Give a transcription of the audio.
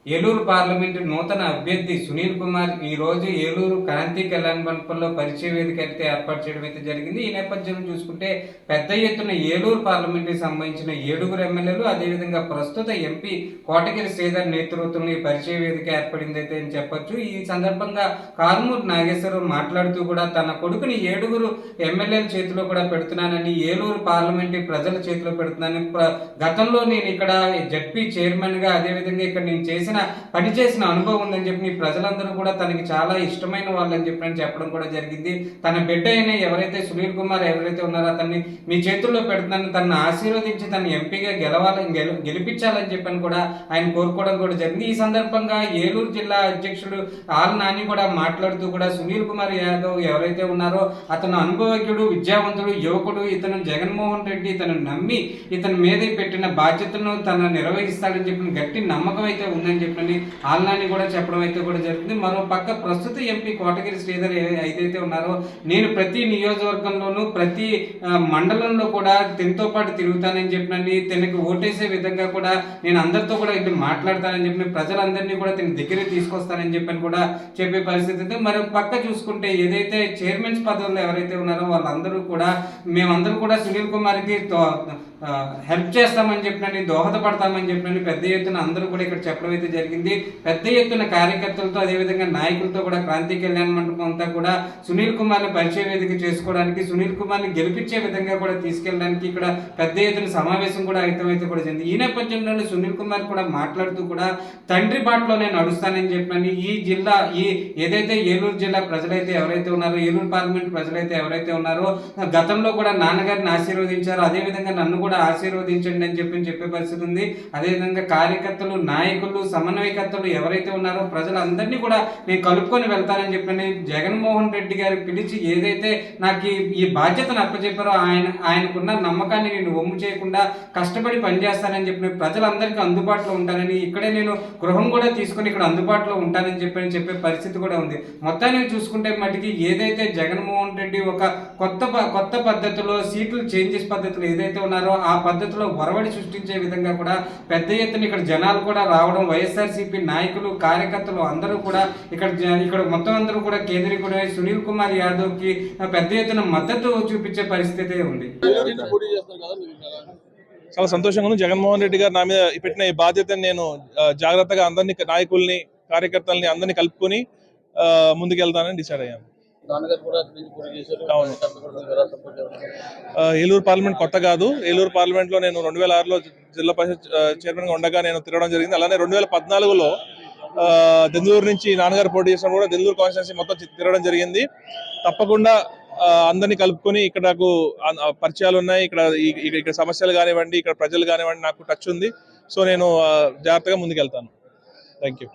Eluru parliament నూతన అభ్యర్థి సునీల్ కుమార్ ఈ రోజు ఏలూరు క్రాంతి కళ్యాణ మండపంలో పరిచయ వేదిక అయితే ఏర్పాటు చేయడం అయితే జరిగింది. ఈ నేపథ్యంలో చూసుకుంటే పెద్ద ఎత్తున ఏలూరు పార్లమెంటుకి సంబంధించిన 7 ఎమ్మెల్యేలు, అదేవిధంగా ప్రస్తుత ఎంపీ కోటగిరి శ్రీధర్ నేతృత్వంలో ఈ పరిచయ వేదిక ఏర్పడింది అయితే అని చెప్పొచ్చు. ఈ సందర్భంగా కారుమూరి నాగేశ్వరరావు మాట్లాడుతూ కూడా తన కొడుకుని 7 ఎమ్మెల్యేల చేతిలో కూడా పెడుతున్నానని, ఏలూరు పార్లమెంటు ప్రజల చేతిలో పెడుతున్నానని, గతంలో నేను ఇక్కడ జడ్పీ చైర్మన్ గా అదేవిధంగా ఇక్కడ నేను పనిచేసిన అనుభవం ఉందని చెప్పి ప్రజలందరూ కూడా తనకి చాలా ఇష్టమైన వాళ్ళని చెప్పడం కూడా జరిగింది. తన బిడ్డ అయిన ఎవరైతే సునీల్ కుమార్ ఎవరైతే ఉన్నారో అతన్ని మీ చేతుల్లో పెడుతున్నాను, తనను ఆశీర్వదించి తన ఎంపీగా గెలిపించాలని చెప్పని కూడా ఆయన కోరుకోవడం కూడా జరిగింది. ఈ సందర్భంగా ఏలూరు జిల్లా అధ్యక్షుడు ఆల్ నాని కూడా మాట్లాడుతూ కూడా సునీల్ కుమార్ యాదవ్ ఎవరైతే ఉన్నారో అతను అనుభవజ్ఞుడు, విద్యావంతుడు, యువకుడు. ఇతను జగన్మోహన్ రెడ్డి ఇతను నమ్మి ఇతని మీద పెట్టిన బాధ్యతను తను నిర్వహిస్తాడని చెప్పిన గట్టి నమ్మకం అయితే ఉందని చెప్పని ఆల్నాని కూడా చెప్పడం అయితే కూడా జరుగుతుంది. మరో పక్క ప్రస్తుత ఎంపీ కోటగిరి శ్రీధర్ ఏదైతే ఉన్నారో నేను ప్రతి నియోజకవర్గంలోనూ ప్రతి మండలంలో కూడా తనతో పాటు తిరుగుతానని చెప్పినని, తనకి ఓటేసే విధంగా కూడా నేను అందరితో కూడా ఇటు మాట్లాడతానని చెప్పిన, ప్రజలందరినీ కూడా తన దగ్గరికి తీసుకొస్తానని చెప్పని కూడా చెప్పే పరిస్థితి ఉంది. మరో పక్క చూసుకుంటే ఏదైతే చైర్మన్స్ పదవుల్లో ఎవరైతే ఉన్నారో వాళ్ళందరూ కూడా మేమందరూ కూడా సునీల్ కుమార్కి హెల్ప్ చేస్తామని చెప్పినని, దోహదపడతామని చెప్పినని పెద్ద ఎత్తున అందరూ కూడా ఇక్కడ చెప్పడం అయితే జరిగింది. పెద్ద ఎత్తున కార్యకర్తలతో అదేవిధంగా నాయకులతో కూడా క్రాంతి కళ్యాణ మండపం అంతా కూడా సునీల్ కుమార్ని పరిచయ వేదిక చేసుకోవడానికి, సునీల్ కుమార్ని గెలిపించే విధంగా కూడా తీసుకెళ్ళడానికి ఇక్కడ పెద్ద ఎత్తున సమావేశం కూడా అయితే కూడా జరిగింది. ఈ నేపథ్యంలోనే సునీల్ కుమార్ కూడా మాట్లాడుతూ కూడా తండ్రి బాటలో నేను నడుస్తానని చెప్పినని, ఈ జిల్లా ఏదైతే ఏలూరు జిల్లా ప్రజలైతే ఎవరైతే ఉన్నారో, ఏలూరు పార్లమెంట్ ప్రజలైతే ఎవరైతే ఉన్నారో గతంలో కూడా నాన్నగారిని ఆశీర్వదించారో అదేవిధంగా నన్ను కూడా ఆశీర్వదించండి అని చెప్పే పరిస్థితి ఉంది. అదేవిధంగా కార్యకర్తలు, నాయకులు, సమన్వయకర్తలు ఎవరైతే ఉన్నారో ప్రజలందరినీ కూడా నేను కలుపుకొని వెళ్తానని చెప్పని జగన్మోహన్ రెడ్డి గారు పిలిచి ఏదైతే నాకు ఈ బాధ్యతను అప్పచెప్పారో ఆయనకున్న నమ్మకాన్ని నేను ఒమ్ము చేయకుండా కష్టపడి పనిచేస్తానని చెప్పిన, ప్రజలందరికీ అందుబాటులో ఉంటానని, ఇక్కడే నేను గృహం కూడా తీసుకుని ఇక్కడ అందుబాటులో ఉంటానని చెప్పే పరిస్థితి కూడా ఉంది. మొత్తానికి చూసుకుంటే మటుకి ఏదైతే జగన్మోహన్ రెడ్డి ఒక కొత్త పద్ధతిలో సీట్లు చేంజెస్ పద్ధతులు ఏదైతే ఉన్నారో ఆ పద్ధతిలో ఒరవడి సృష్టించే విధంగా కూడా పెద్ద ఎత్తున ఇక్కడ జనాలు కూడా రావడం, వైఎస్ఆర్సీపీ నాయకులు, కార్యకర్తలు అందరూ కూడా ఇక్కడ మొత్తం అందరూ కూడా కేంద్రీకృతమై సునీల్ కుమార్ యాదవ్ కి పెద్ద ఎత్తున మద్దతు చూపించే పరిస్థితి ఉంది. చాలా సంతోషంగా ఉంది. జగన్మోహన్ రెడ్డి గారు నా మీద పెట్టిన ఈ బాధ్యతను నేను జాగ్రత్తగా అందరినీ, నాయకుల్ని, కార్యకర్తల్ని అందరినీ కలుపుకొని ముందుకెళ్తానని డిసైడ్ అయ్యాను. ఏలూరు పార్లమెంట్ కొత్త కాదు. ఏలూరు పార్లమెంట్ లో నేను 2006లో జిల్లా పరిషత్ చైర్మన్ గా ఉండగా నేను తిరగడం జరిగింది. అలానే 2014లో దెందులూరు నుంచి నాన్నగారు పోటీ చేసినప్పుడు కూడా దెందులూరు కాన్స్టిట్యున్సీ మొత్తం తిరగడం జరిగింది. తప్పకుండా అందరినీ కలుపుకొని ఇక్కడ నాకు పరిచయాలు ఉన్నాయి. ఇక్కడ సమస్యలు కానివ్వండి, ఇక్కడ ప్రజలు కానివ్వండి, నాకు టచ్ ఉంది. సో నేను జాగ్రత్తగా ముందుకెళ్తాను. Thank you.